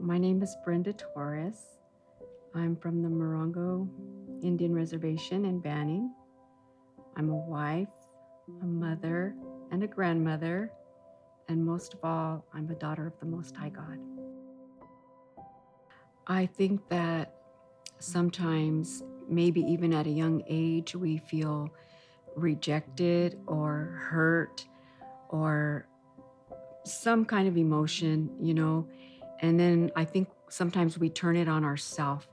My name is Brenda Torres. I'm from the Morongo Indian Reservation in Banning. I'm a wife, a mother, and a grandmother, and most of all, I'm a daughter of the Most High God. I think that sometimes, maybe even at a young age, we feel rejected or hurt or some kind of emotion, and then I think sometimes we turn it on ourselves.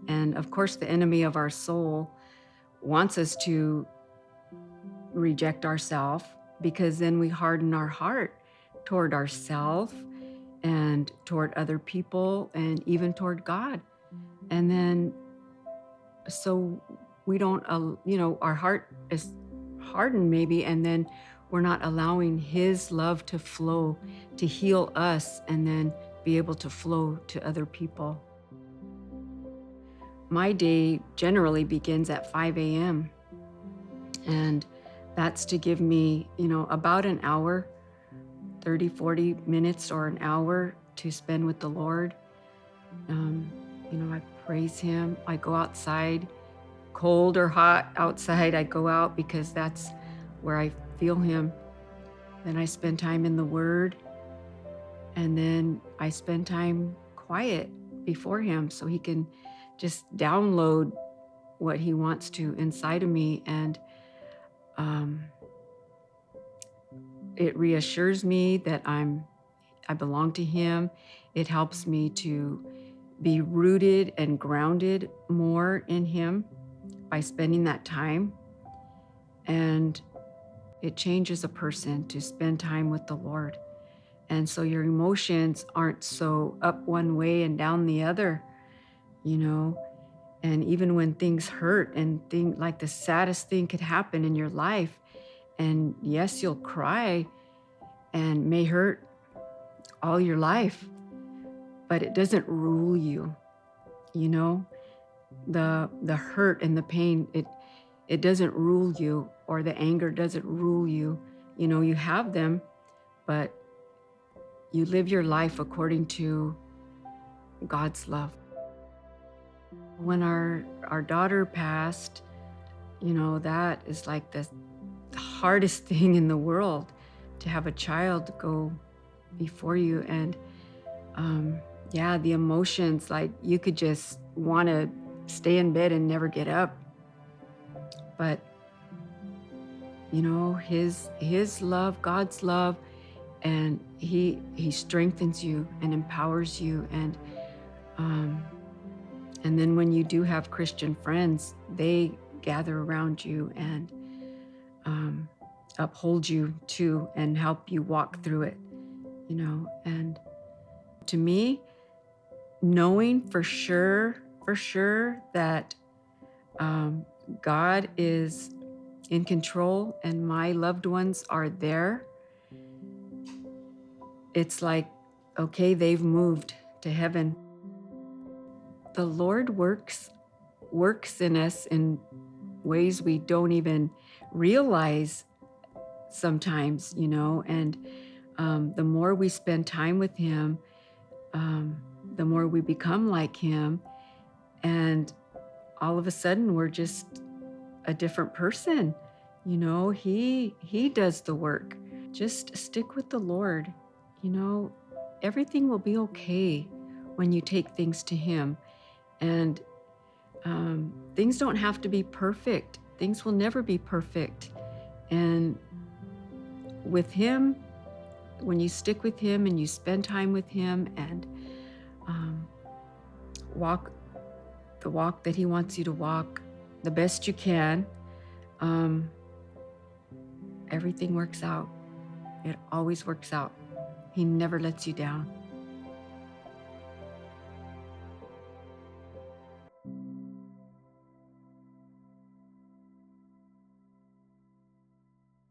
And of course, the enemy of our soul wants us to reject ourselves, because then we harden our heart toward ourselves and toward other people and even toward God. And then so we don't, our heart is hardened maybe, and then we're not allowing His love to flow, to heal us, and then be able to flow to other people. My day generally begins at 5 a.m. and that's to give me, about an hour, 30, 40 minutes or an hour to spend with the Lord. I praise Him. I go outside, cold or hot outside, I go out because that's where I feel Him. Then I spend time in the Word, and then I spend time quiet before Him so He can just download what He wants to inside of me. And it reassures me that I belong to Him. It helps me to be rooted and grounded more in Him by spending that time. And it changes a person to spend time with the Lord. And so your emotions aren't so up one way and down the other, and even when things hurt and like the saddest thing could happen in your life, and yes, you'll cry and may hurt all your life, but it doesn't rule you. The hurt and the pain, it doesn't rule you, or the anger doesn't rule you. You have them, but you live your life according to God's love. When our daughter passed, that is like the hardest thing in the world, to have a child go before you. And the emotions, like you could just want to stay in bed and never get up. But his love, God's love, and he strengthens you and empowers you. And then when you do have Christian friends, they gather around you and uphold you too and help you walk through it. And to me, knowing for sure that God is in control and my loved ones are there, it's like, okay, they've moved to heaven. The Lord works in us in ways we don't even realize sometimes, and the more we spend time with Him, the more we become like Him, and all of a sudden we're just a different person. He does the work. Just stick with the Lord. Everything will be okay when you take things to Him. And things don't have to be perfect. Things will never be perfect. And with Him, when you stick with Him and you spend time with Him and walk the walk that He wants you to walk the best you can, everything works out. It always works out. He never lets you down.